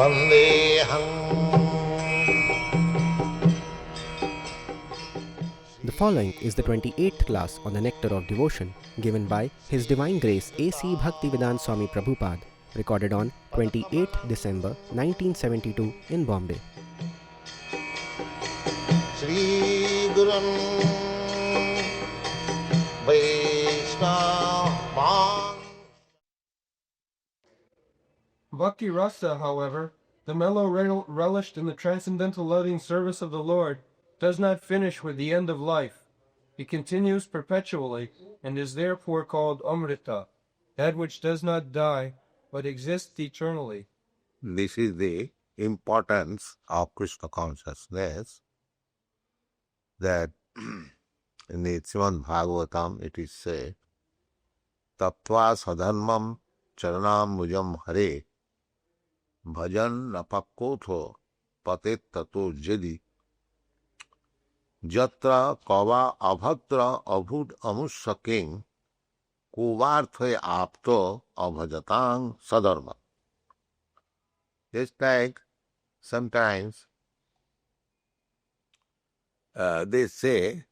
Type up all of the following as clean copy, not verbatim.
The following is the 28th class on the Nectar of Devotion given by His Divine Grace A.C. Bhaktivedanta Swami Prabhupada, recorded on 28th December 1972 in Bombay. Shri Gurun Vaishnava. Bhakti Rasa, however, the mellow relished in the transcendental loving service of the Lord, does not finish with the end of life. It continues perpetually and is therefore called Amrita, that which does not die but exists eternally. This is the importance of Krishna consciousness, that in the Srimad Bhagavatam it is said, Tattva sadharmam charanam mujam hare bhajan napakkotho patet tato jadi jatra kava abhatra abhud amussaking kuvarthe apto abhajatang sadharma. Just like sometimes they say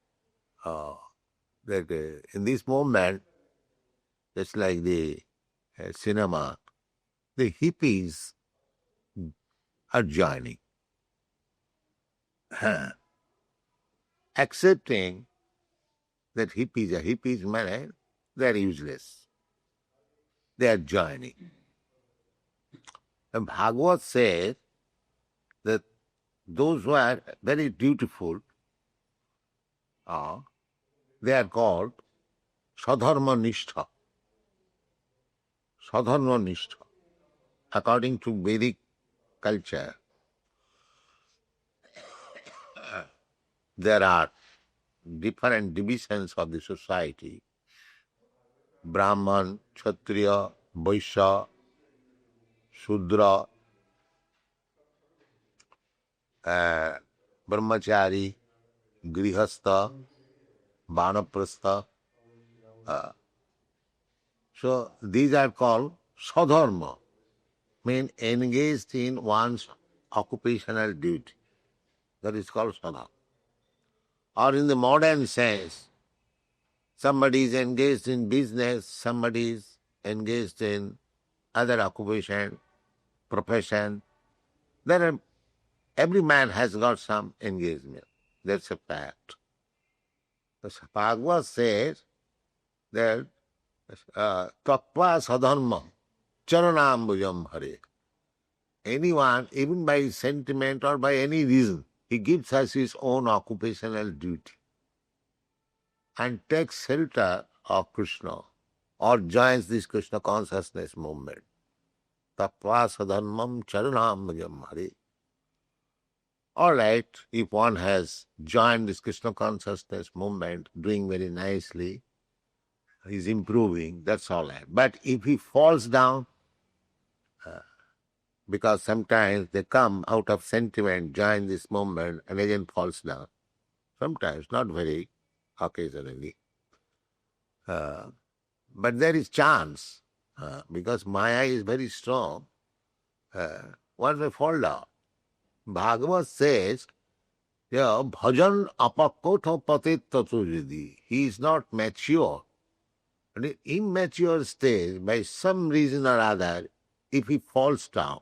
that in this moment, just like the cinema, the hippies are joining, accepting that hippies mean they are useless. They are joining. And Bhagavad says that those who are very dutiful, they are called sadharma nishtha. Sadharma nishtha. According to Vedic culture, there are different divisions of the society: Brahman, Kshatriya, Vaishya, Shudra, Brahmachari, Grihastha, Vanaprastha. So these are called sadharma, mean engaged in one's occupational duty. That is called sadharma. Or in the modern sense, somebody is engaged in business, somebody is engaged in other occupation, profession. Every man has got some engagement. That's a fact. The Bhagavad says that Tattva sadharma charanambujam hare. Anyone, even by sentiment or by any reason, he gives us his own occupational duty and takes shelter of Krishna or joins this Krishna consciousness movement. Tattva sadharmam charanambujam hare. All right, if one has joined this Krishna consciousness movement, doing very nicely, he's improving, that's all right. But if he falls down, because sometimes they come out of sentiment, join this movement, and again falls down. Sometimes, not very occasionally. But there is chance, because Maya is very strong, one may fall down. Bhagavad says, bhajan apakkotho patit tato jadi. He is not mature. And in immature stage, by some reason or other, if he falls down,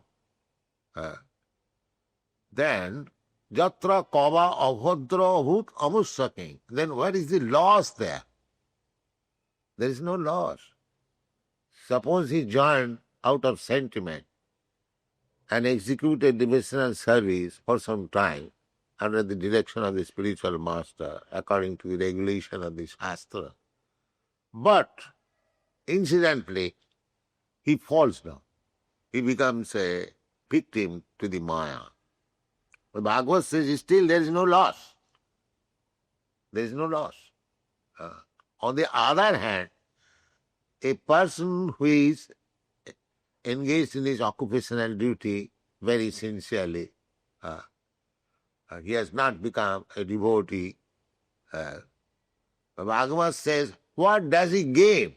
then jatra kava abhadra abhut amussaking. Then what is the loss there? There is no loss. Suppose he joined out of sentiment and executed devotional service for some time under the direction of the spiritual master, according to the regulation of the Shastra. But incidentally, he falls down. He becomes a victim to the Maya. The Bhagavad says still there is no loss. There is no loss. On the other hand, a person who is engaged in his occupational duty very sincerely, he has not become a devotee. The Bhagavad says, what does he gain?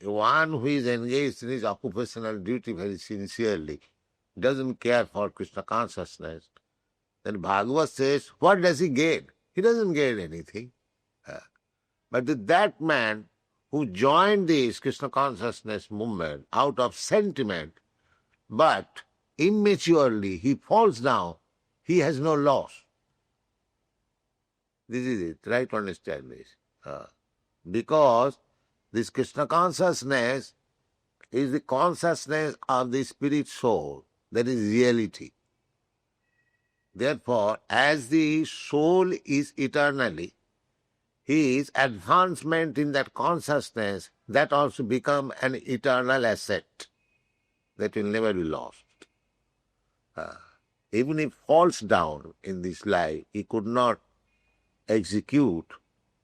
one who is engaged in his occupational duty very sincerely, doesn't care for Krishna consciousness, then Bhagavad says, what does he gain? He doesn't gain anything. But that man who joined this Krishna consciousness movement out of sentiment, but immaturely he falls down, he has no loss. This is it. Try to understand this. Because this Krishna consciousness is the consciousness of the spirit soul. That is reality. Therefore, as the soul is eternally, his advancement in that consciousness, that also become an eternal asset that will never be lost. Even if falls down in this life, he could not execute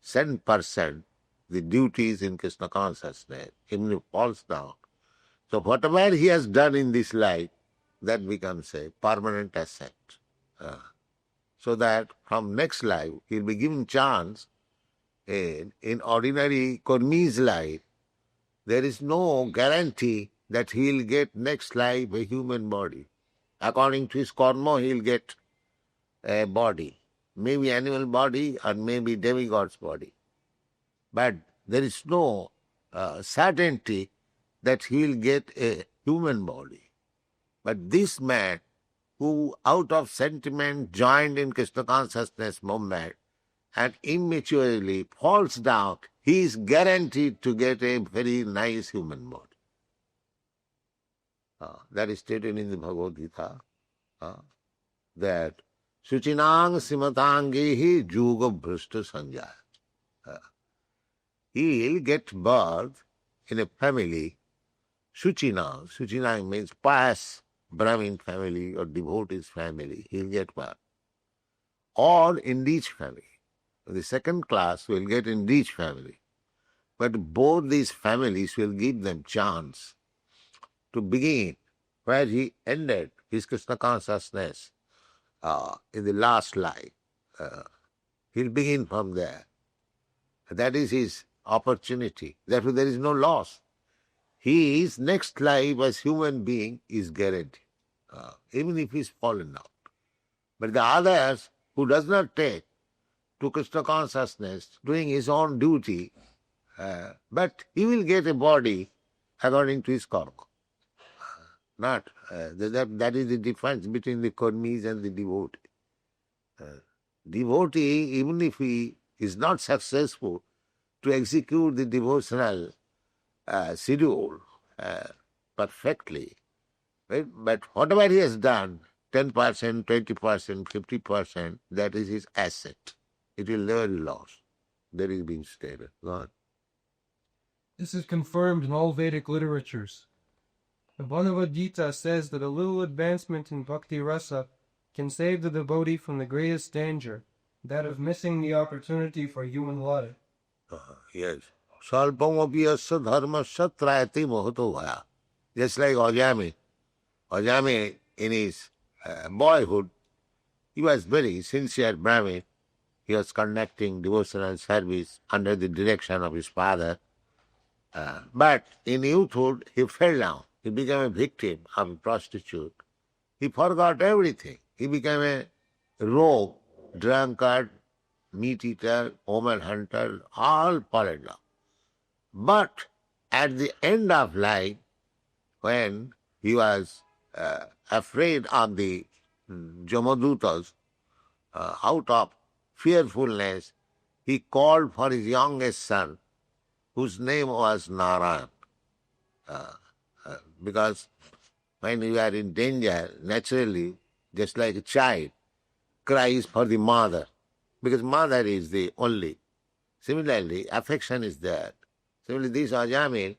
10% the duties in Krishna consciousness, even if falls down. So whatever he has done in this life, that becomes a permanent asset. So that from next life, he'll be given chance. In ordinary Kurmi's life, there is no guarantee that he'll get next life a human body. According to his karma, he'll get a body, maybe animal body or maybe demigod's body. But there is no certainty that he'll get a human body. But this man, who out of sentiment joined in Krishna consciousness movement and immaturely falls down, he is guaranteed to get a very nice human body. That is stated in the Bhagavad Gita, that Suchinang Simatangehi Juga Bhrishta Sanjaya. He will get birth in a family, Suchinang. Suchinang means pious Brahmin family or devotee's family. He will get birth. Or in rich family. The second class will get in rich family. But both these families will give them chance to begin where he ended his Krishna consciousness in the last life. He'll begin from there. That is his opportunity. Therefore there is no loss. His next life as human being is guaranteed, even if he's fallen out. But the others who does not take to Krishna consciousness, doing his own duty, but he will get a body according to his karma. Not that is the difference between the karmis and the devotee. Devotee, even if he is not successful to execute the devotional schedule perfectly, right? But whatever he has done, 10%, 20%, 50%, that is his asset. It will never be lost. That is being stated. Go on. This is confirmed in all Vedic literatures. The Bhagavad Gita says that a little advancement in bhakti rasa can save the devotee from the greatest danger, that of missing the opportunity for human life. Yes. Salpamapi asya dharmasya trayati mohato bhaya. Just like Ajami. Ajami, in his boyhood, he was very sincere Brahmin. He was conducting devotional service under the direction of his father. But in youthhood, he fell down. He became a victim of a prostitute. He forgot everything. He became a rogue, drunkard, meat-eater, woman hunter, all fallen down. But at the end of life, when he was afraid of the Jamadutas, out of fearfulness, he called for his youngest son, whose name was Narayan. Because when you are in danger, naturally, just like a child cries for the mother, because mother is the only. Similarly, affection is there. Similarly, this Ajamil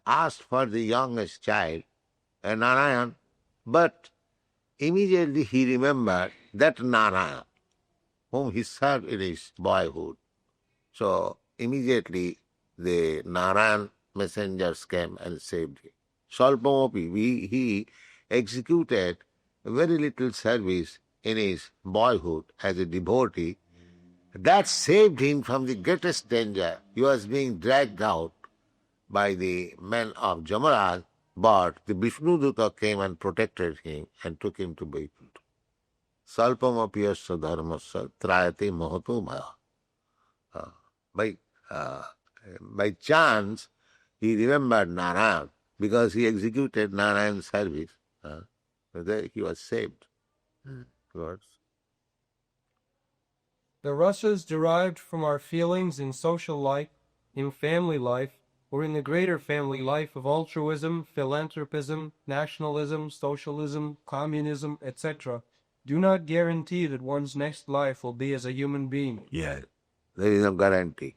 asked for the youngest child, Narayan, but immediately he remembered that Narayan, whom he served in his boyhood. So immediately the Narayan messengers came and saved him. Salpamopi, he executed very little service in his boyhood as a devotee. That saved him from the greatest danger. He was being dragged out by the men of Jamaraj, but the Vishnuduta came and protected him and took him to Vaikuntha. Salpamapiyasya dharmasya trayate mahato maya. Uh, By, uh, by chance, he remembered Narayan because he executed Narayan's service. So there he was saved. Words. The rasas derived from our feelings in social life, in family life, or in the greater family life of altruism, philanthropism, nationalism, socialism, communism, etc., do not guarantee that one's next life will be as a human being. Yes. There is no guarantee.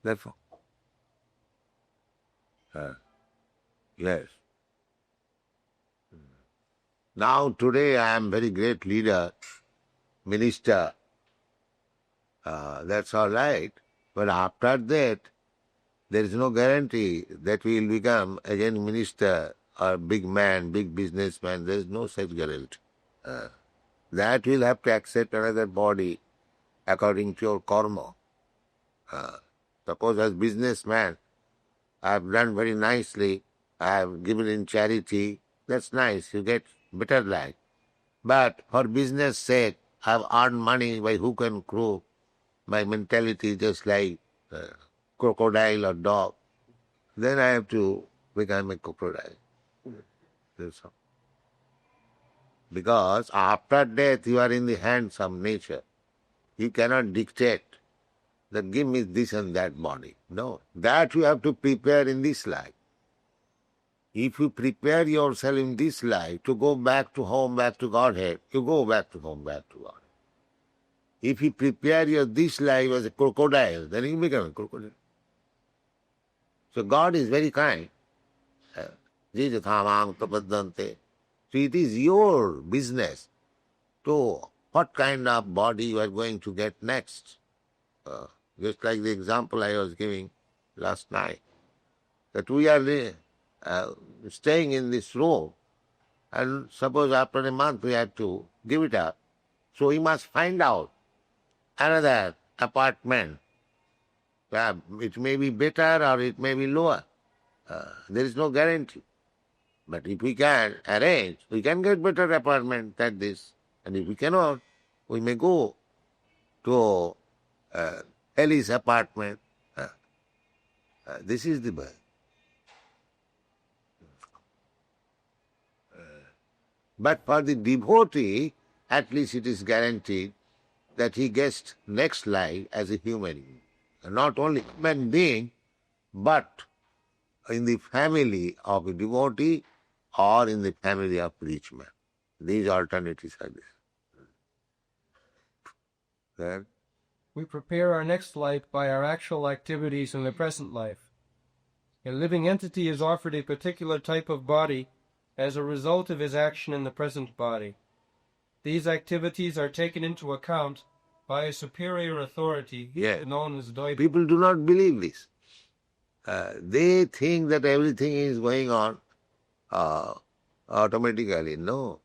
Therefore. Yes. Now today I am very great leader, minister. That's all right. But after that, there is no guarantee that we will become again minister or big man, big businessman. There is no such guarantee. That will have to accept another body according to your karma. Suppose as businessman, I have done very nicely, I have given in charity, that's nice, you get better life. But for business sake, I have earned money by hook and crook. My mentality just like crocodile or dog. Then I have to become a crocodile. That's all. Because after death you are in the hands of nature. You cannot dictate that give me this and that body. No, that you have to prepare in this life. If you prepare yourself in this life to go back to home, back to Godhead, you go back to home, back to Godhead. If you prepare your this life as a crocodile, then you become a crocodile. So God is very kind. So it is your business to what kind of body you are going to get next. Just like the example I was giving last night, that we are staying in this room, and suppose after a month we have to give it up. So we must find out another apartment. It may be better or it may be lower. There is no guarantee. But if we can arrange, we can get better apartment than this. And if we cannot, we may go to Ellie's apartment. This is the way. But for the devotee, at least it is guaranteed that he gets next life as a human being. Not only human being, but in the family of a devotee or in the family of rich man. These alternatives are there. We prepare our next life by our actual activities in the present life. A living entity is offered a particular type of body as a result of his action in the present body. These activities are taken into account by a superior authority known as Daiva. People do not believe this. They think that everything is going on automatically. No,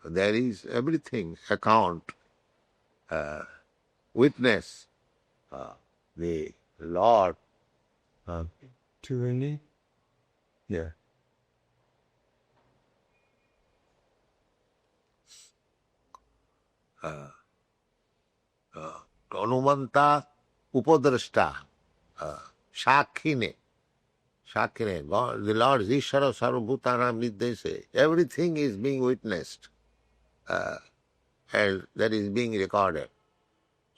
there is everything, account, witness, the Lord. Tyranny? Yeah. Anumanta upadrashta, Shakhine. God, the Lord is Ishvara Sarvabhutanam Nirdeshe. Everything is being witnessed and that is being recorded.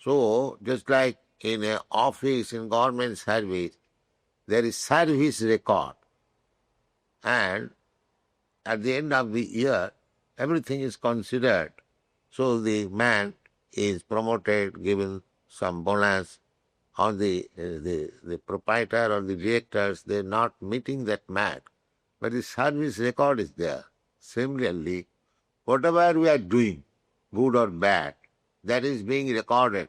So, just like in an office, in government service, there is service record. And at the end of the year, everything is considered. So the man is promoted, given some bonus, or the proprietor or the directors, they are not meeting that man. But the service record is there. Similarly, whatever we are doing, good or bad, that is being recorded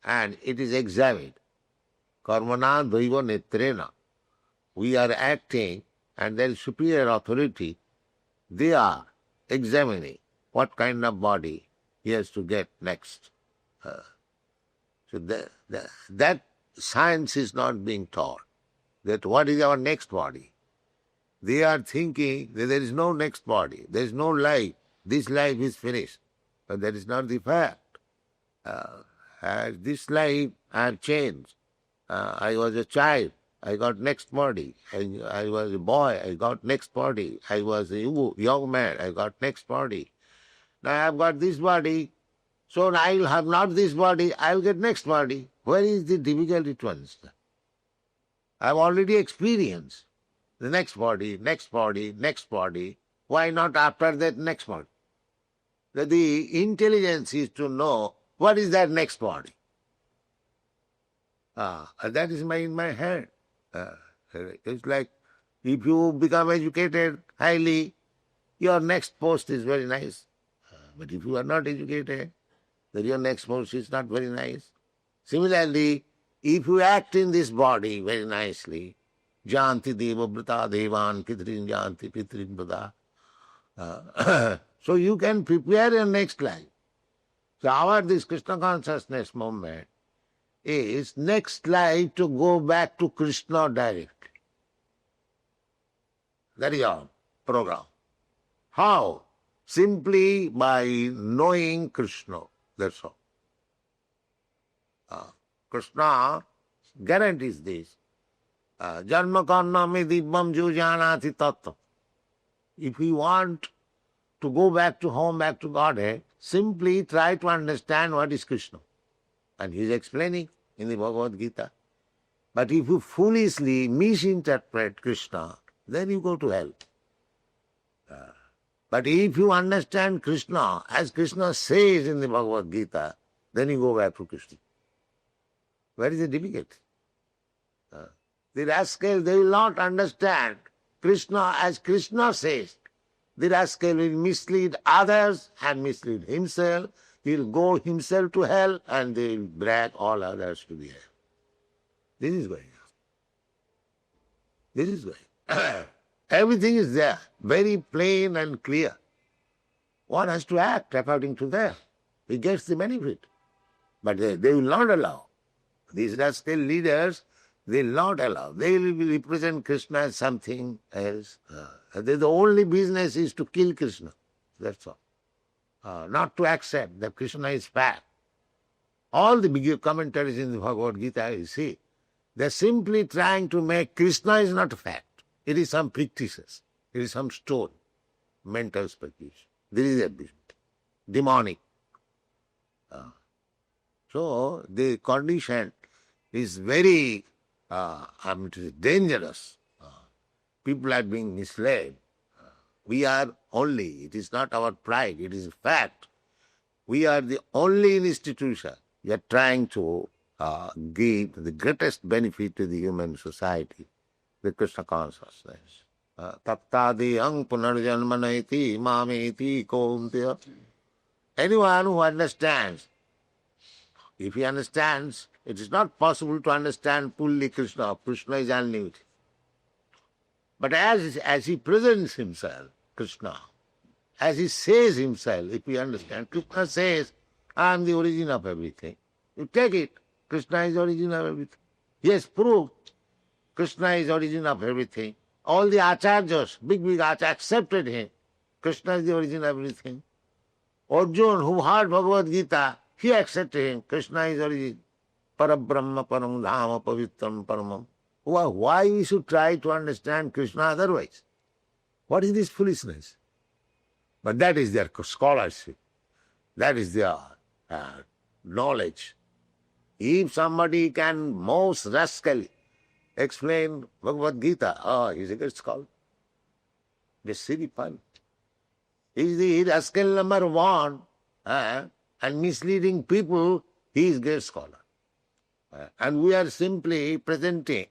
and it is examined. Karmana daiva netrena. We are acting and there is superior authority. They are examining what kind of body he has to get next. So that science is not being taught. that what is our next body. They are thinking that there is no next body, there is no life, this life is finished. But that is not the fact. This life I have changed. I was a child, I got next body. I was a boy, I got next body. I was a young man, I got next body. Now I have got this body, so I will have not this body, I will get next body. Where is the difficulty to understand? I have already experienced the next body, next body, next body. Why not after that next body? The intelligence is to know what is that next body. That is in my hand. It's like if you become educated highly, your next post is very nice. But if you are not educated, then your next post is not very nice. Similarly, if you act in this body very nicely, janti deva brata devan pitrin janti pitrin brata, so you can prepare your next life. So this Krishna consciousness movement is next life to go back to Krishna directly. That is our program. How? Simply by knowing Krishna. That's all. Krishna guarantees this. Janma karna me dibbam jo janati tattva. If we want to go back to home, back to Godhead, simply try to understand what is Krishna. And he is explaining in the Bhagavad Gita. But if you foolishly misinterpret Krishna, then you go to hell. But if you understand Krishna, as Krishna says in the Bhagavad Gita, then you go back to Krishna. Where is the difficulty? The rascal, they will not understand Krishna as Krishna says. The rascal will mislead others and mislead himself. He will go himself to hell and they will drag all others to the hell. This is going on. This is going. Everything is there, very plain and clear. One has to act according to that. He gets the benefit. But they will not allow. These rascal leaders, they will not allow. They will represent Krishna as something else. The only business is to kill Krishna. That's all. Not to accept that Krishna is fact. All the big commentaries in the Bhagavad Gita, you see, they're simply trying to make Krishna is not a fact. It is some fictitious. It is some stone, mental speculation. This is a business. Demonic. So the condition is very dangerous. People are being misled. We are only, it is not our pride, it is a fact. We are the only institution that are trying to give the greatest benefit to the human society, the Krishna consciousness. Taptadi ang punarjanmanaiti mameti kaunteya. Anyone who understands, if he understands, it is not possible to understand fully Krishna. Krishna is unlimited. But as he presents himself, Krishna, as he says himself, if we understand, Krishna says, I am the origin of everything. You take it, Krishna is the origin of everything. Yes, prove Krishna is the origin of everything. All the Acharyas, big Acharyas accepted him. Krishna is the origin of everything. Arjuna, who heard Bhagavad Gita, he accepted him. Krishna is the origin. Parabrahma param dhama pavitram paramam. Why we should try to understand Krishna otherwise? What is this foolishness? But that is their scholarship. That is their knowledge. If somebody can most rascally explain Bhagavad Gita, he is a great scholar. They see the fun. He is the rascal number one and misleading people, he is a great scholar. And we are simply presenting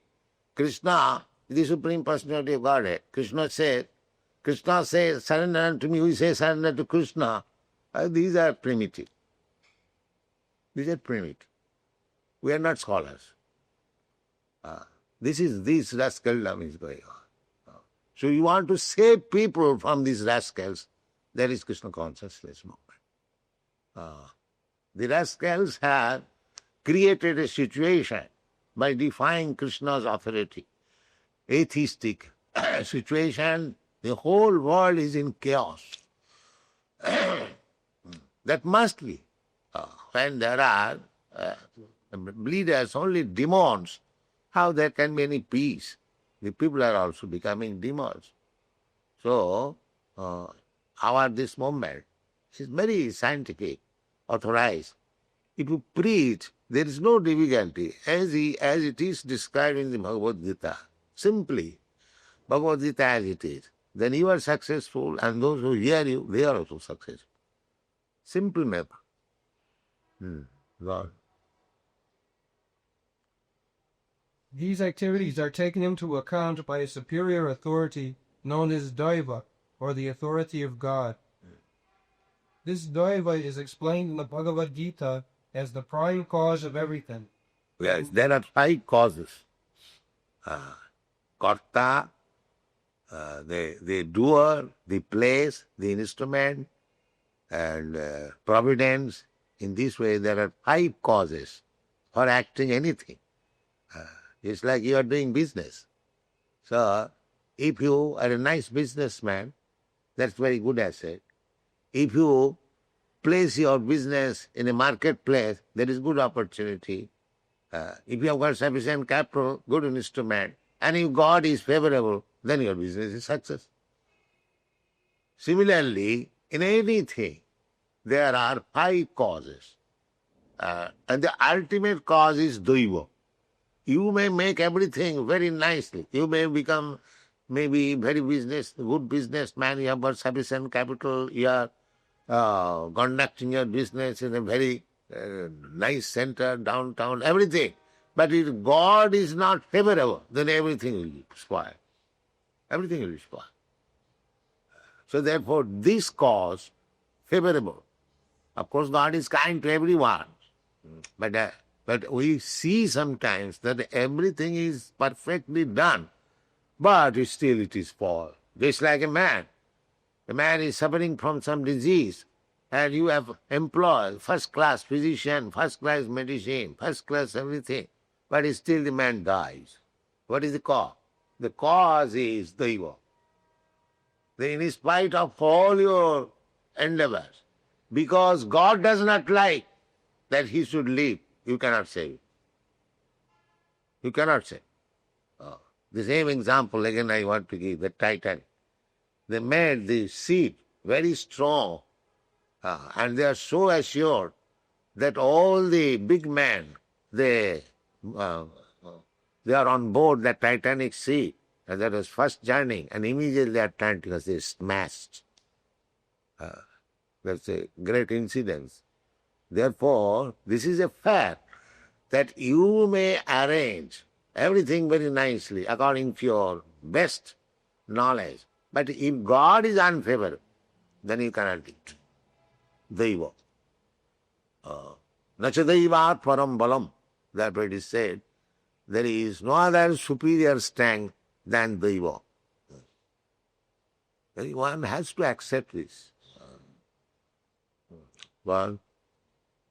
Krishna, the Supreme Personality of Godhead. Krishna says, surrender unto me, we say surrender to Krishna. These are primitive. These are primitive. We are not scholars. This rascaldom is going on. So you want to save people from these rascals, that is Krishna consciousness movement. The rascals have created a situation by defying Krishna's authority. atheistic situation, the whole world is in chaos. That must be. When there are leaders, only demons, how there can be any peace? The people are also becoming demons. So, this movement is very scientific, authorized. If you preach, there is no difficulty, as it is described in the Bhagavad Gita. Simply, Bhagavad Gita as it is. Then you are successful, and those who hear you, they are also successful. Simple matter. God. These activities are taken into account by a superior authority known as Daiva, or the authority of God. This Daiva is explained in the Bhagavad Gita as the prime cause of everything. Yes, there are 5 causes. Karta, the doer, the place, the instrument, and providence. In this way, there are 5 causes for acting anything. It's like you are doing business. So, if you are a nice businessman, that's very good asset. If you place your business in a marketplace, there is good opportunity. If you have got sufficient capital, good instrument, and if God is favorable, then your business is success. Similarly, in anything, there are 5 causes. And the ultimate cause is Daiva. You may make everything very nicely. You may become maybe good businessman, you have got sufficient capital, you are conducting your business in a very nice center, downtown, everything. But if God is not favorable, then everything will be spoiled. Everything will be spoiled. So therefore, this cause, favorable. Of course, God is kind to everyone. But we see sometimes that everything is perfectly done, but still it is false. Just like a man. A man is suffering from some disease, and you have employed first-class physician, first-class medicine, first-class everything, but still the man dies. What is the cause? The cause is Daiva. Then in spite of all your endeavors, because God does not like that he should live, you cannot save it. You cannot save. The same example again I want to give, the Titanic. They made the ship very strong, and they are so assured that all the big men, they are on board the Titanic ship, and that was first journey, and immediately Atlantic was they smashed. That's a great incident. Therefore, this is a fact that you may arrange everything very nicely according to your best knowledge. But if God is unfavorable, then you cannot do it. Daiva. Nacha daivat param balam. That way it is said. There is no other superior strength than Daiva. One has to accept this. Well,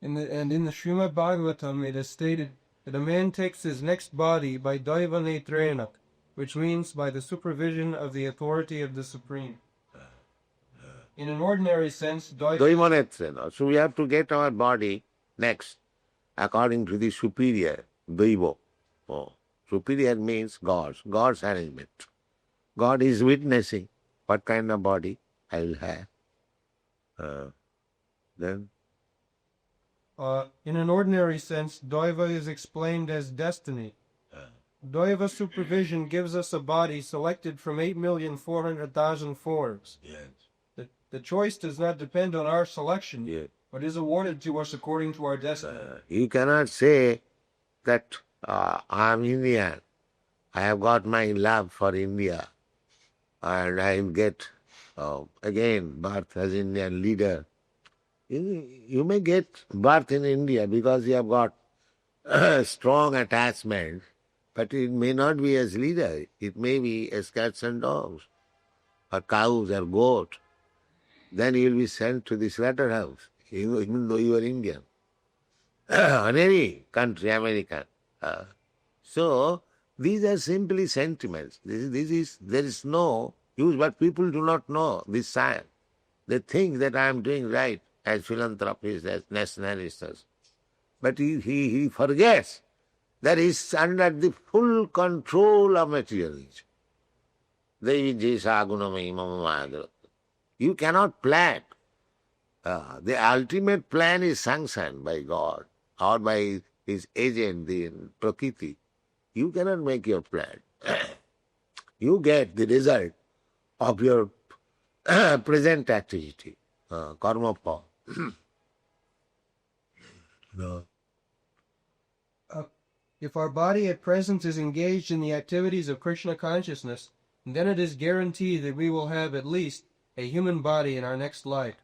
In the Srimad Bhagavatam, it is stated that a man takes his next body by Daiva Netrena, which means by the supervision of the authority of the Supreme. In an ordinary sense, Daiva Netrena. So we have to get our body next according to the superior, Daiva. Superior means God's arrangement. God is witnessing what kind of body I will have. Then in an ordinary sense, Daiva is explained as destiny. Daiva supervision gives us a body selected from 8,400,000 forms. yes. The choice does not depend on our selection, Yes. but is awarded to us according to our destiny. You cannot say that I am Indian, I have got my love for India, and I will get again birth as Indian leader. You may get birth in India because you have got strong attachment, but it may not be as leader. It may be as cats and dogs, or cows or goat. Then you will be sent to the slaughterhouse, even though you are Indian. In any country, American. So, These are simply sentiments. There is no use, but people do not know this science. They think that I am doing right as philanthropists, as nationalists. But he forgets that he is under the full control of materialism. You cannot plan. The ultimate plan is sanctioned by God or by his agent, the Prakriti. You cannot make your plan. You get the result of your present activity, karma pha. No. If our body at present is engaged in the activities of Krishna consciousness, then it is guaranteed that we will have at least a human body in our next life.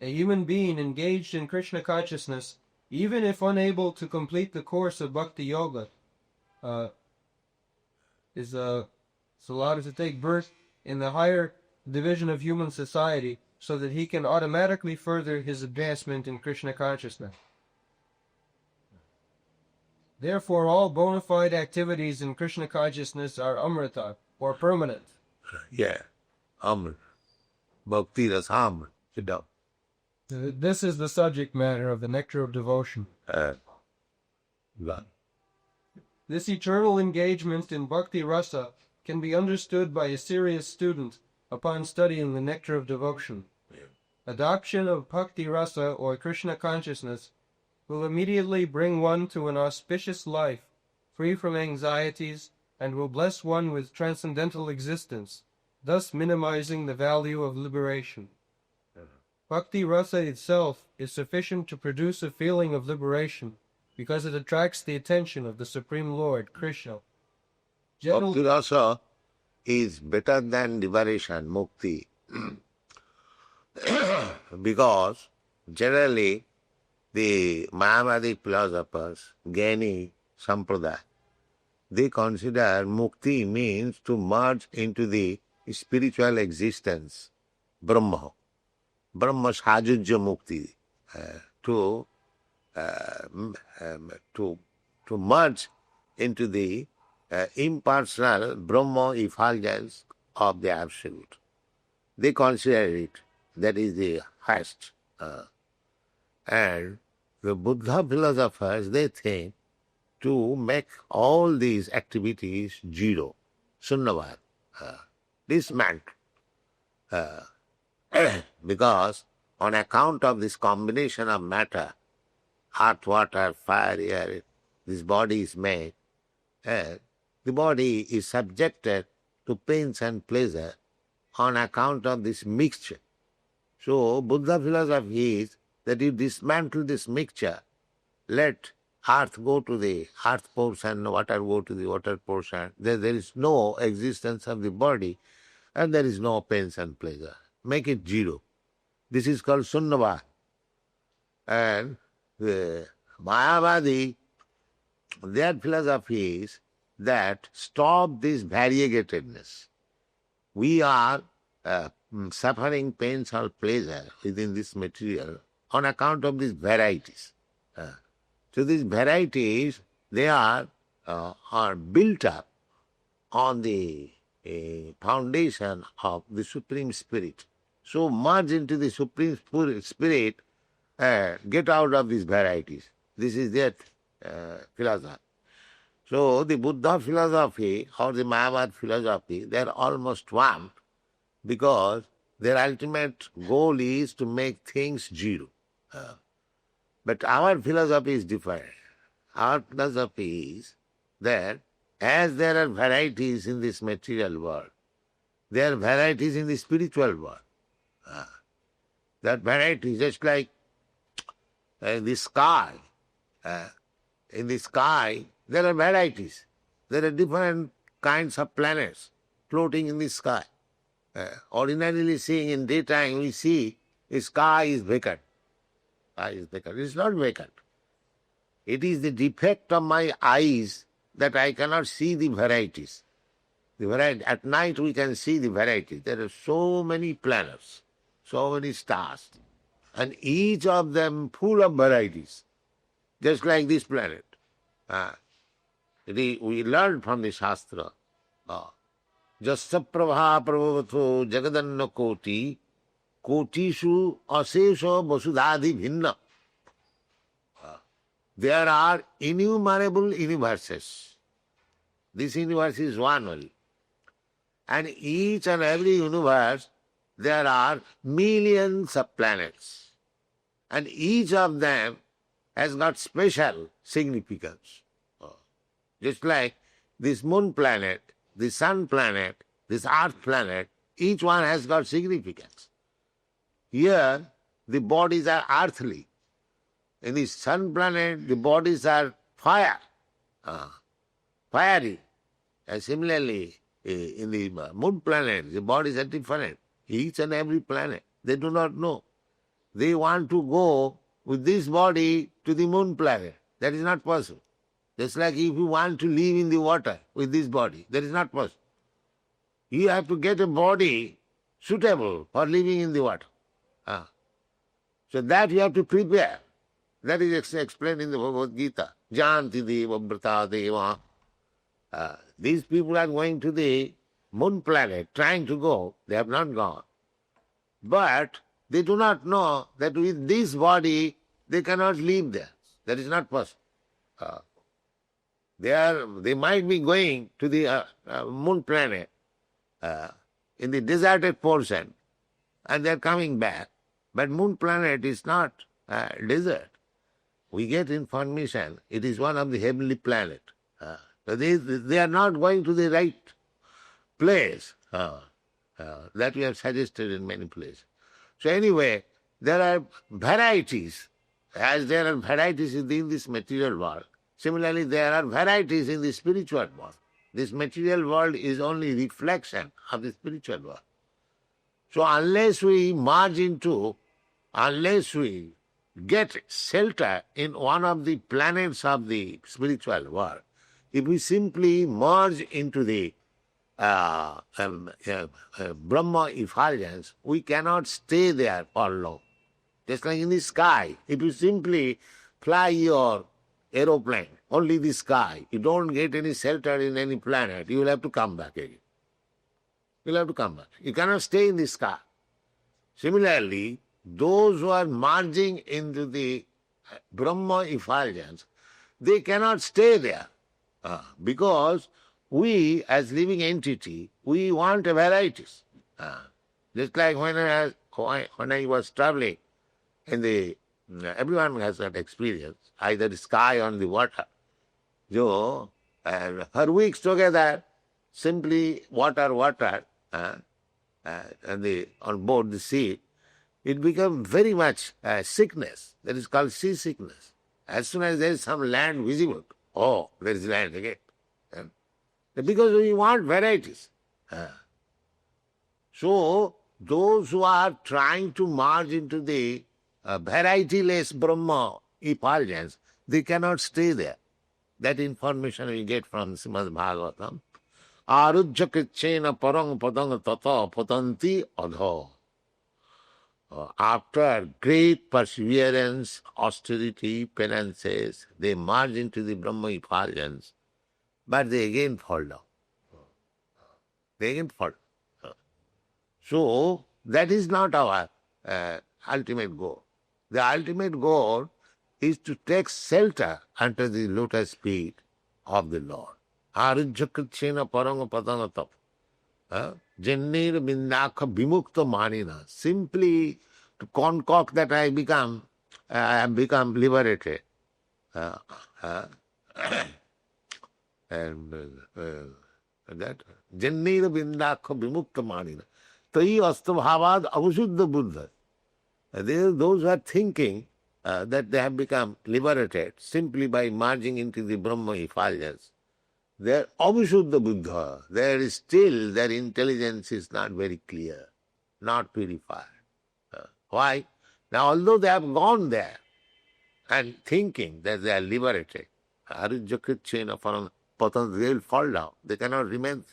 A human being engaged in Krishna consciousness, even if unable to complete the course of Bhakti Yoga, is allowed to take birth in the higher division of human society so that he can automatically further his advancement in Krishna consciousness. Therefore, all bona fide activities in Krishna consciousness are amrita, or permanent. Yeah, Amr. Bhakti Ras Amr. Sit down. This is the subject matter of the Nectar of Devotion. This eternal engagement in Bhakti Rasa can be understood by a serious student upon studying the Nectar of Devotion. Adoption of Bhakti Rasa, or Krishna consciousness, will immediately bring one to an auspicious life, free from anxieties, and will bless one with transcendental existence, thus minimizing the value of liberation. Bhakti Rasa itself is sufficient to produce a feeling of liberation, because it attracts the attention of the Supreme Lord, Krishna. Bhakti Rasa is better than liberation, mukti. Because generally the Mayavadi philosophers, Gyani Sampradaya, they consider mukti means to merge into the spiritual existence, Brahma. Brahma sajujya mukti, to merge into the impersonal Brahma effulgence of the Absolute. They consider it, that is the highest. And the Buddha philosophers, they think to make all these activities zero, sunnavad, dismantle. Because on account of this combination of matter, earth, water, fire, air, this body is made, the body is subjected to pains and pleasure on account of this mixture. So Buddha philosophy is that you dismantle this mixture, let earth go to the earth portion, water go to the water portion, there is no existence of the body and there is no pains and pleasure. Make it zero. This is called sunnava. And the Mayavadi, their philosophy is that stop this variegatedness. We are suffering pains or pleasure within this material on account of these varieties. So these varieties, they are built up on the foundation of the Supreme Spirit. So merge into the Supreme Spirit, get out of these varieties. This is their philosophy. So the Buddha philosophy or the Mayavad philosophy, they are almost one, because their ultimate goal is to make things zero. But our philosophy is different. Our philosophy is that as there are varieties in this material world, there are varieties in the spiritual world. That variety, just like the sky. In the sky, there are varieties. There are different kinds of planets floating in the sky. Ordinarily seeing in daytime, we see the sky is vacant. Sky is vacant. It is not vacant. It is the defect of my eyes that I cannot see the varieties. At night we can see the varieties. There are so many planets, so many stars, and each of them full of varieties, just like this planet. We learned from the Shastra. Jasya prabha prabhavatho jagadanna koti kotishu asesha vasudhadhi bhinna. There are innumerable universes. This universe is one only. And each and every universe, there are millions of planets. And each of them has got special significance. Just like this moon planet, the sun planet, this earth planet, each one has got significance. Here, the bodies are earthly. In the sun planet, the bodies are fiery. And similarly, in the moon planet, the bodies are different. Each and every planet, they do not know. They want to go with this body to the moon planet. That is not possible. Just like if you want to live in the water with this body, that is not possible. You have to get a body suitable for living in the water. So that you have to prepare. That is explained in the Bhagavad Gita. Janti deva brata deva. These people are going to the moon planet, trying to go. They have not gone. But they do not know that with this body, they cannot live there. That is not possible. They might be going to the moon planet in the deserted portion, and they are coming back. But moon planet is not desert. We get information, it is one of the heavenly planet. So they are not going to the right place. That we have suggested in many places. So anyway, there are varieties. As there are varieties in this material world, similarly there are varieties in the spiritual world. This material world is only reflection of the spiritual world. So unless we get shelter in one of the planets of the spiritual world, if we simply merge into the Brahma effulgence, we cannot stay there for long. Just like in the sky, if you simply fly your aeroplane, only the sky, you don't get any shelter in any planet, you will have to come back again. You will have to come back. You cannot stay in the sky. Similarly, those who are merging into the Brahma effulgence, they cannot stay there. Because we, as living entity, we want a varieties. Just like when I was traveling, everyone has that experience, either the sky or the water. So, for weeks together, simply water, and on board the sea, it becomes very much sickness. That is called seasickness. As soon as there is some land visible, there is land again. Because we want varieties. So, those who are trying to merge into the varietyless Brahma effulgence, they cannot stay there. That information we get from Srimad Bhagavatam. Arujya krichena parang padang tata patanti adho. After great perseverance, austerity, penances, they merge into the Brahma effulgence, but they again fall down. They again fall down. So, that is not our ultimate goal. The ultimate goal is to take shelter under the lotus feet of the Lord. Arujyakritsena paranga padangatap. Jennir bindakha vimukta manina. Simply to concoct that I have become liberated. And that Jennir bindakha vimukta manina. Tai astabhavad avasuddha buddha. Those who are thinking that they have become liberated simply by merging into the Brahma effulgence, they are avasuddha buddha. There is still, their intelligence is not very clear, not purified. Why? Now, although they have gone there and thinking that they are liberated, arujyakritsena param patanti, they will fall down. They cannot remain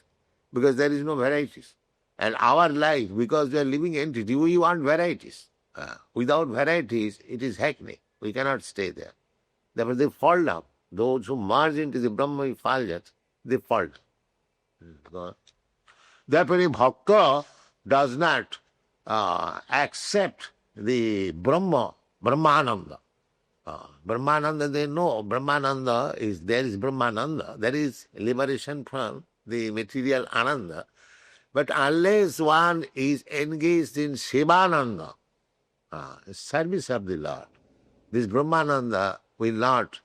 because there is no varieties. And our life, because we are living entity, we want varieties. Without varieties, it is hackney. We cannot stay there. Therefore, they fall down. Those who merge into the Brahma Vifaljat, they fall. Therefore, a bhakta does not accept the Brahmananda. Brahmananda, they know Brahmananda is, there is Brahmananda, there is liberation from the material Ananda. But unless one is engaged in Shivananda, service of the Lord, this Brahmananda will not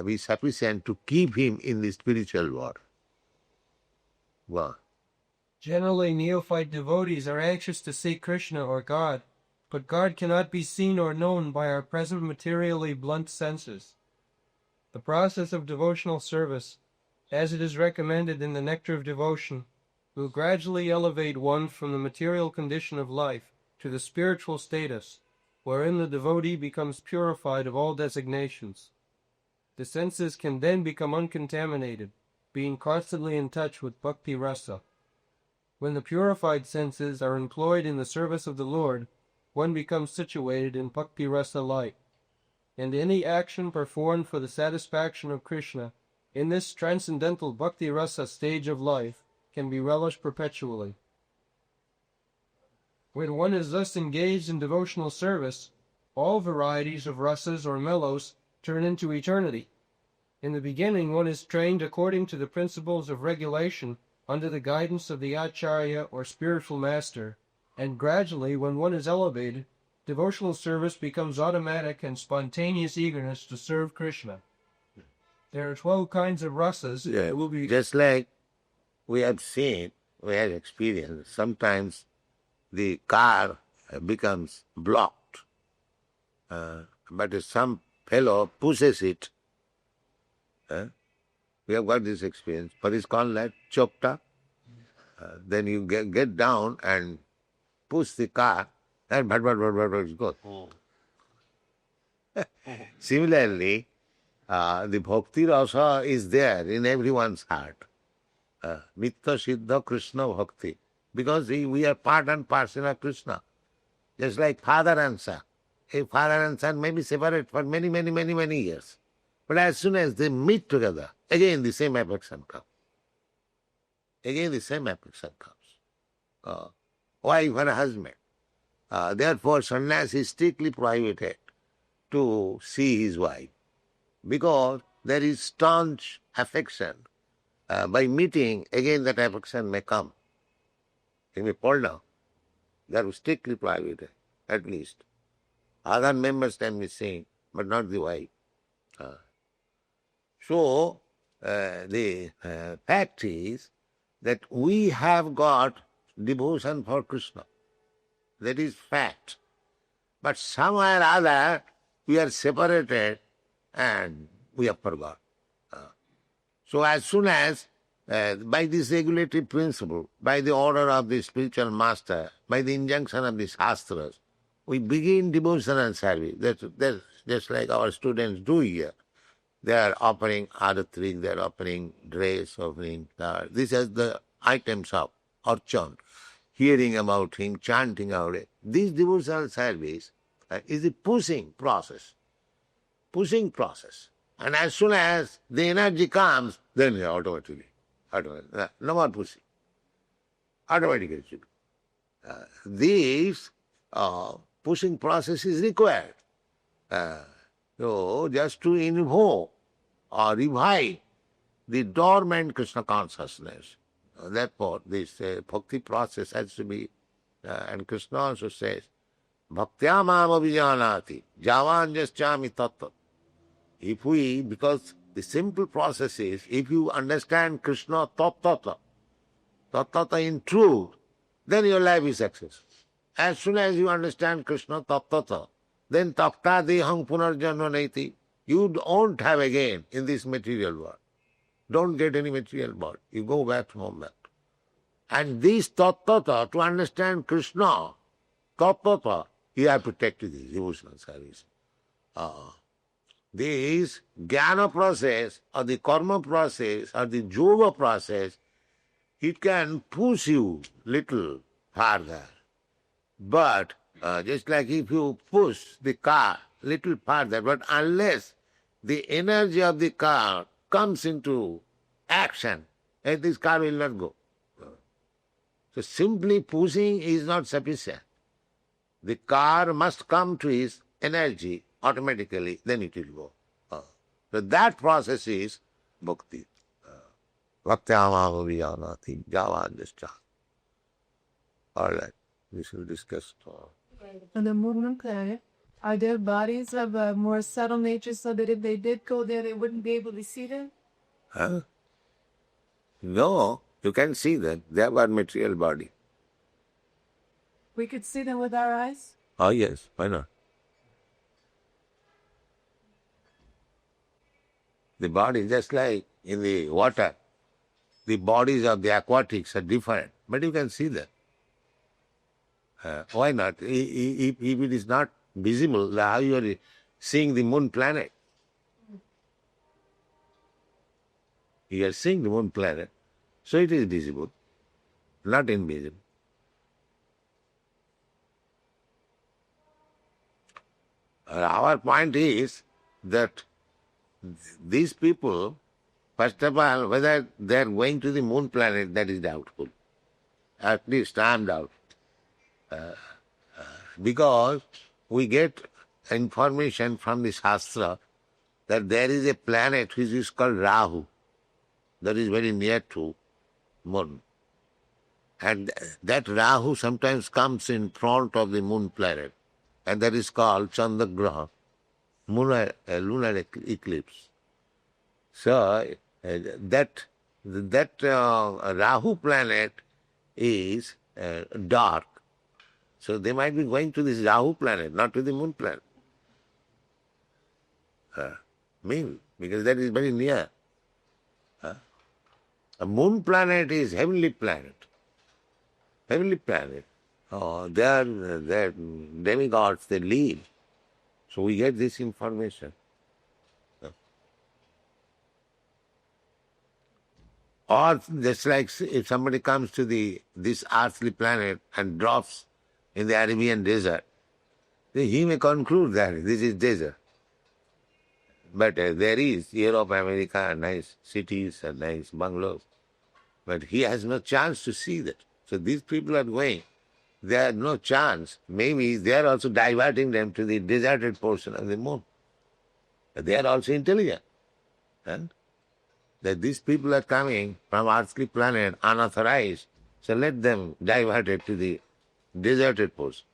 be sufficient to keep him in the spiritual world. Wow. Generally, neophyte devotees are anxious to see Krishna or God, but God cannot be seen or known by our present materially blunt senses. The process of devotional service, as it is recommended in the Nectar of Devotion, will gradually elevate one from the material condition of life to the spiritual status, wherein the devotee becomes purified of all designations. The senses can then become uncontaminated, being constantly in touch with bhakti rasa. When the purified senses are employed in the service of the Lord, one becomes situated in bhakti rasa light, and any action performed for the satisfaction of Krishna in this transcendental bhakti rasa stage of life can be relished perpetually. When one is thus engaged in devotional service, all varieties of rasas or mellows turn into eternity. In the beginning, one is trained according to the principles of regulation under the guidance of the Acharya or spiritual master, and gradually, when one is elevated, devotional service becomes automatic and spontaneous eagerness to serve Krishna. There are 12 kinds of rasas. It will be Just like we have seen, we have experienced, sometimes the car becomes blocked, but if some fellow pushes it, we have got this experience, but it's called like chopta. Then you get down and push the car, and it goes. Similarly, the bhakti rasa is there in everyone's heart. Nitya Siddha Krishna Bhakti. Because we are part and parcel of Krishna. Just like father and son. A father and son may be separate for many, many, many, many years. But as soon as they meet together, again the same affection comes. Again the same affection comes. Wife and husband. Therefore, sannyasi is strictly prohibited to see his wife. Because there is staunch affection. By meeting, again that affection may come. He may fall down. That was strictly prohibited, at least. Other members can be seen, but not the wife. So, the fact is that we have got devotion for Krishna. That is fact. But somewhere or other, we are separated and we have forgot. So as soon as, by this regulatory principle, by the order of the spiritual master, by the injunction of the shastras, we begin devotional service. That's just like our students do here. They are offering aratrik, they are offering dress, offering these are the items of archan, hearing about him, chanting about it. This devotional service is a pushing process. Pushing process. And as soon as the energy comes, then automatically, no more pushing. Automatically. This pushing process is required. So just to invoke or revive the dormant Krishna consciousness. Therefore, this bhakti process has to be, and Krishna also says, bhaktya mam abhijanati, javan jaschami tattva. If we, because the simple process is, if you understand Krishna tattva in truth, then your life is successful. As soon as you understand Krishna tattva, then tapta dehang punarjanma naiti. You don't have again in this material world. Don't get any material body. You go back to home back. And this tattva, to understand Krishna, tattva, you have to take to this devotional service. This jnana process, or the karma process, or the yoga process, it can push you little farther. But just like if you push the car little farther, but unless the energy of the car comes into action, and this car will not go. So simply pushing is not sufficient. The car must come to its energy automatically, then it will go. So that process is bhakti. Bhaktyamamaviyanati javanjascha. All right, we shall discuss. On the movement planet, are there bodies of a more subtle nature so that if they did go there, they wouldn't be able to see them? Huh? No, you can see that. They have got material body. We could see them with our eyes? Oh yes, why not? The body, just like in the water, the bodies of the aquatics are different, but you can see them. Why not? If it is not visible, how you are seeing the moon planet? You are seeing the moon planet, so it is visible, not invisible. Our point is that these people, first of all, whether they are going to the moon planet, that is doubtful. At least I am doubtful. Because we get information from the Shastra that there is a planet which is called Rahu, that is very near to moon. And that Rahu sometimes comes in front of the moon planet, and that is called Chandragraha, lunar eclipse. So that Rahu planet is dark. So they might be going to this Rahu planet, not to the moon planet. Maybe, because that is very near. A moon planet is heavenly planet. Heavenly planet. They are demigods, they live. So we get this information. Or just like if somebody comes to this earthly planet and drops in the Arabian desert, then he may conclude that this is desert. But there is Europe, America, nice cities and nice bungalows. But he has no chance to see that. So these people are going. They have no chance. Maybe they are also diverting them to the deserted portion of the moon. But they are also intelligent. And that these people are coming from earthly planet unauthorized, so let them divert it to the deserted portion.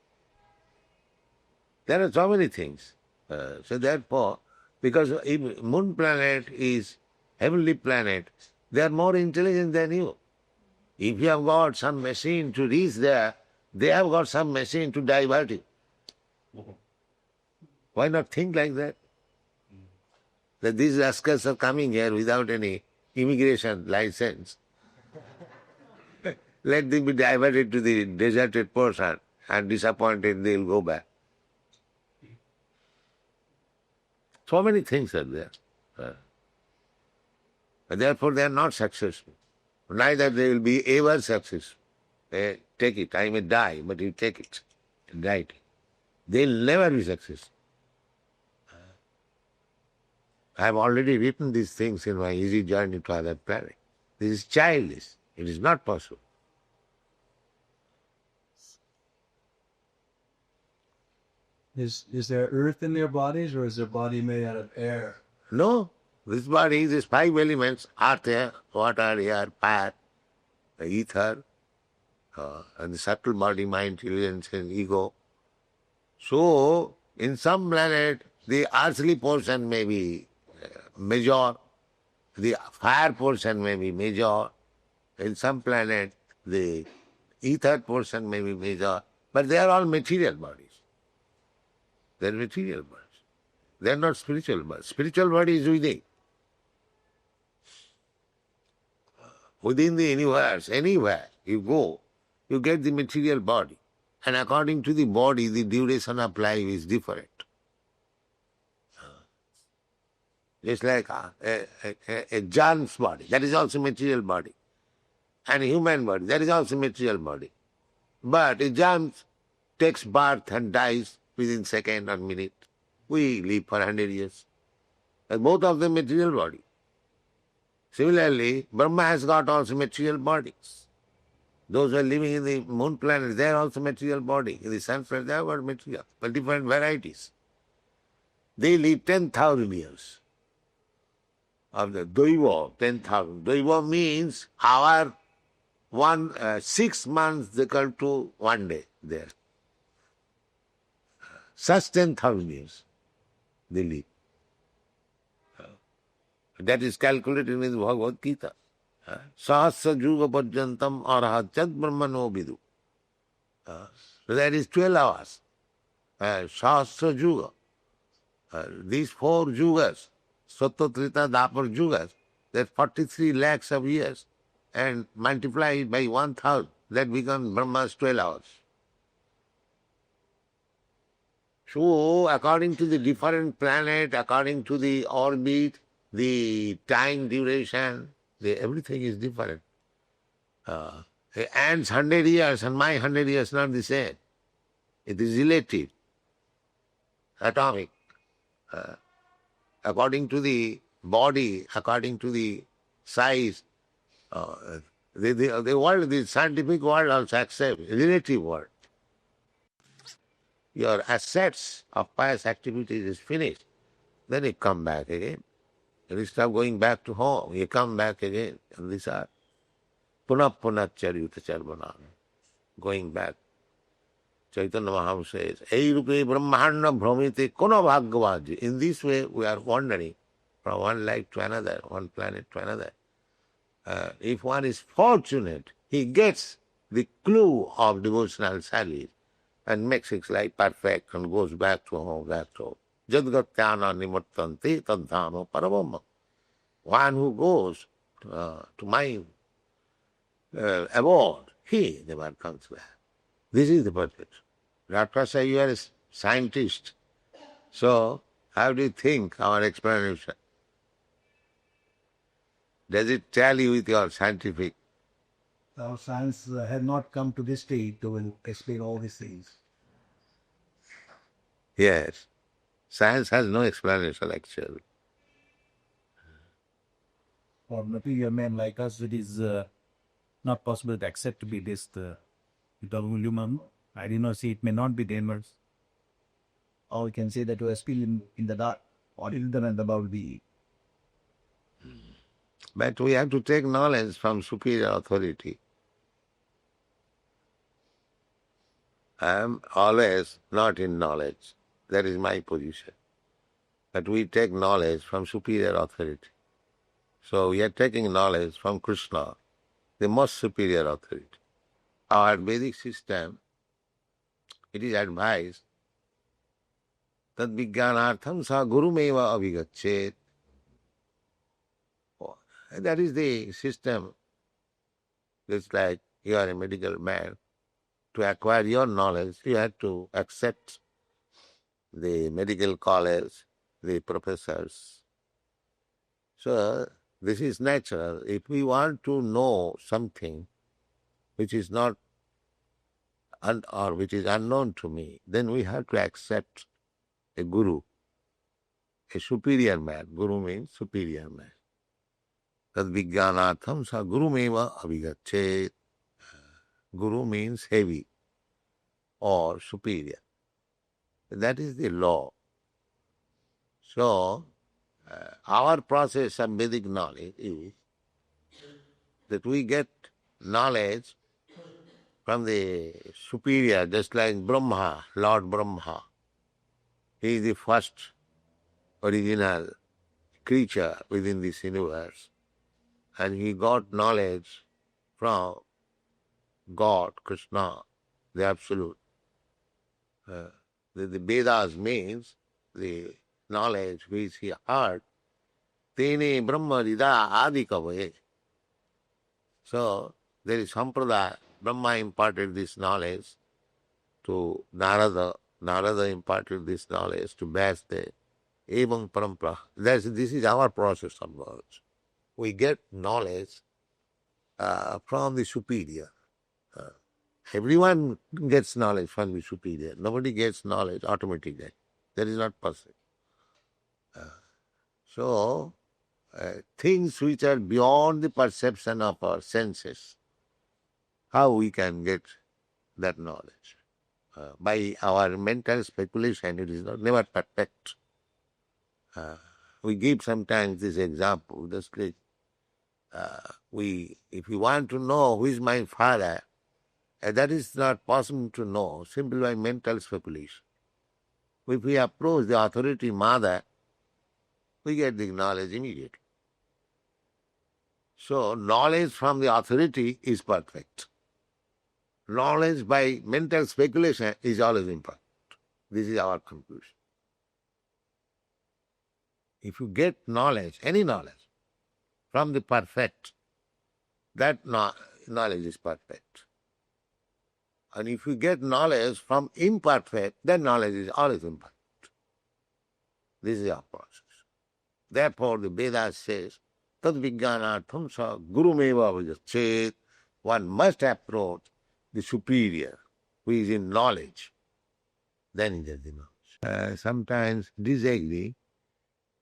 There are so many things. So therefore, because if moon planet is heavenly planet, they are more intelligent than you. If you have got some machine to reach there, they have got some machine to divert you. Why not think like that? That these rascals are coming here without any immigration license. Let them be diverted to the deserted portion, and disappointed they'll go back. So many things are there. Therefore they are not successful. Neither they will be ever successful. Take it, I may die, but you take it and write it. They'll never be successful. I have already written these things in my Easy Journey to Other Planet. This is childish. It is not possible. Is there earth in their bodies, or is their body made out of air? No, this body is 5 elements, earth, air, water, air, fire, the ether, and the subtle body, mind, intelligence, and ego. So, in some planet, the earthly portion may be major, the fire portion may be major, in some planet, the ether portion may be major, but they are all material bodies. They are material bodies. They are not spiritual bodies. Spiritual body is within. Within the universe, anywhere you go, you get the material body. And according to the body, the duration of life is different. Just like a germ's body, that is also material body. And a human body, that is also material body. But a germ takes birth and dies within second or minute. We live for 100 years. And both of them material body. Similarly, Brahma has got also material bodies. Those who are living in the moon planet, they are also material body. In the sun planet, they have got material, but different varieties. They live 10,000 years. Of the Daiva, 10,000. Daiva means our 6 months they come to 1 day there. Such 10,000 years they live. That is calculated in the Bhagavad Gita. Sahasra juga parjantam arahachat brahmano vidu. So that is 12 hours. Sahasra juga. These 4 yugas, Sattva, Trita, Dapar yugas, that's 43 lakhs of years. And multiply it by 1,000, that becomes Brahma's 12 hours. So, according to the different planet, according to the orbit, the time duration, everything is different. Ant's 100 years and my 100 years not the same. It is relative, atomic. According to the body, according to the size, the world, the scientific world also accepts relative world. Your assets of pious activities is finished, then you come back again. You stop going back to home, you come back again. And these are punah Charitamrita charvana, going back. Chaitanya Mahaprabhu says, Ei rupe brahmana bhramite kono bhagavad. In this way we are wandering from one life to another, one planet to another. If one is fortunate, he gets the clue of devotional service and makes his life perfect and goes back to home, Jadgatyana nimartante tadhama paramam. One who goes to my abode, he never comes back. This is the purpose. Dr. say you are a scientist. So, how do you think our explanation? Does it tally with your scientific? Our science had not come to this stage to explain all these things. Yes. Science has no explanation actually. For material men like us, it is not possible to accept to be this human. I do not see it may not be dangerous. Or we can say that we are still in the dark, or ignorant about the. But we have to take knowledge from superior authority. I am always not in knowledge. That is my position. But we take knowledge from superior authority. So we are taking knowledge from Krishna, the most superior authority. Our Vedic system, it is advised that vijnanartham sa gurumeva abhigachet. That is the system. It's like you are a medical man. To acquire your knowledge, you have to accept the medical college, the professors. So, this is natural. If we want to know something which is not or which is unknown to me, then we have to accept a guru, a superior man. Guru means superior man. Tad vijnanatham sa gurumeva abhigachet. Guru means heavy or superior. That is the law. So, our process of Vedic knowledge is that we get knowledge from the superior, just like Brahma, Lord Brahma. He is the first original creature within this universe. And he got knowledge from God, Krishna, the Absolute. The Vedas means the knowledge which he heard. Tene Brahma Rida Adi Kavaye. So there is Sampradaya. Brahma imparted this knowledge to Narada. Narada imparted this knowledge to Vyasdev. Evam Parampara. This is our process of knowledge. We get knowledge from the superior. Everyone gets knowledge from the superior. Nobody gets knowledge automatically. That is not possible. So, things which are beyond the perception of our senses, how we can get that knowledge? By our mental speculation, it is never perfect. We give sometimes this example, if you want to know who is my father, that is not possible to know simply by mental speculation. If we approach the authority mother, we get the knowledge immediately. So, knowledge from the authority is perfect. Knowledge by mental speculation is always imperfect. This is our conclusion. If you get knowledge, any knowledge, from the perfect, that knowledge is perfect. And if you get knowledge from imperfect, then knowledge is always imperfect. This is our process. Therefore, the Vedas says, Tad Vijnanartham sa gurumeva vajachet. One must approach the superior, who is in knowledge. Then he gets the knowledge. Sometimes disagree,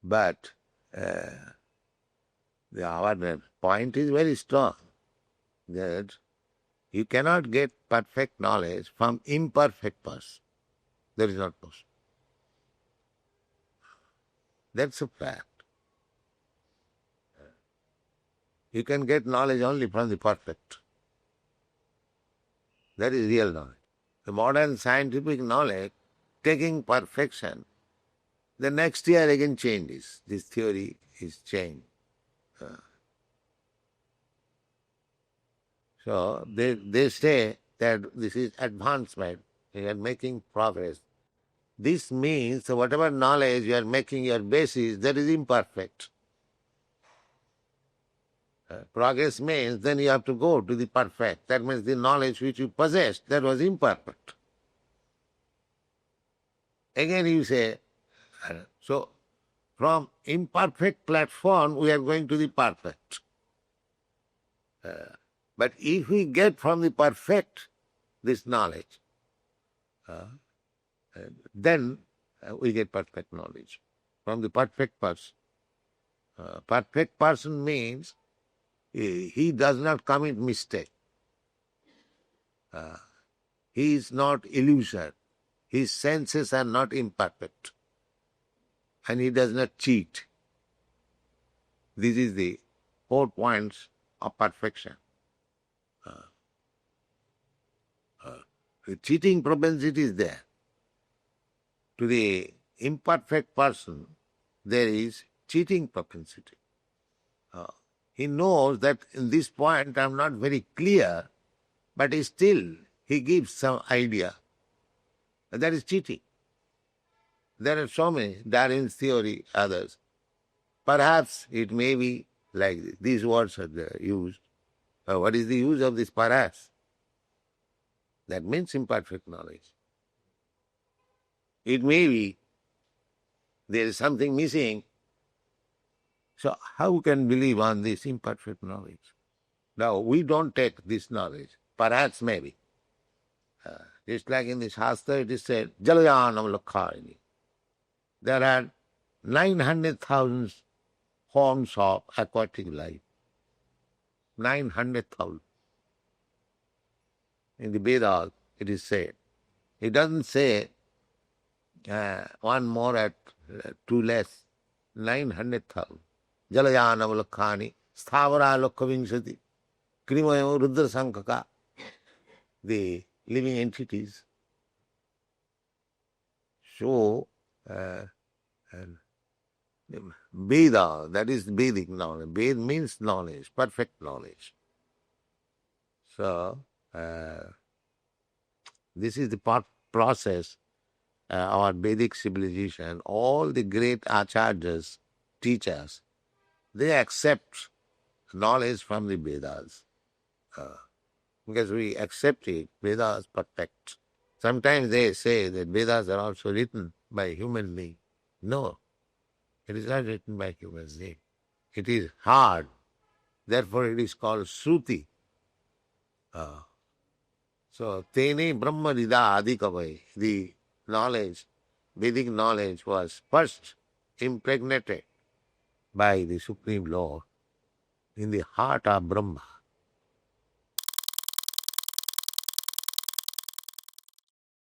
but our point is very strong, that you cannot get perfect knowledge from imperfect person. That is not possible. That's a fact. You can get knowledge only from the perfect. That is real knowledge. The modern scientific knowledge, taking perfection, the next year again changes. This theory is changed. So they say that this is advancement, you are making progress. This means whatever knowledge you are making your basis, that is imperfect. Progress means then you have to go to the perfect. That means the knowledge which you possessed, that was imperfect. Again you say, so from imperfect platform we are going to the perfect. But if we get from the perfect this knowledge, then we get perfect knowledge from the perfect person. Perfect person means he does not commit mistake. He is not illusion. His senses are not imperfect. And he does not cheat. This is the 4 points of perfection. The cheating propensity is there. To the imperfect person, there is cheating propensity. He knows that in this point I am not very clear, but still he gives some idea. That is cheating. There are so many, Darwin's theory, others. Perhaps it may be like this. These words are used. What is the use of this perhaps? That means imperfect knowledge. It may be there is something missing. So how can believe on this imperfect knowledge? Now, we don't take this knowledge. Perhaps, maybe. Just like in the Shastra it is said, Jalayanam Lakharini. There are 900,000 forms of aquatic life. 900,000. In the Vedas it is said. It doesn't say one more at two less. 900,000. Jalayanam Lakhani, Sthavara Lokhavinshati, Krimayo Rudra Sankaka, the living entities. So, Veda, that is Vedic knowledge. Veda means knowledge, perfect knowledge. So, this is the process our Vedic civilization, all the great Acharyas, teachers, they accept knowledge from the Vedas. Because we accept it, Vedas perfect. Sometimes they say that Vedas are also written by human being. No, it is not written by human being. It is hard. Therefore it is called Shruti. So, Tene Brahma Rida Adikavai, the knowledge, Vedic knowledge was first impregnated by the Supreme Lord in the heart of Brahma.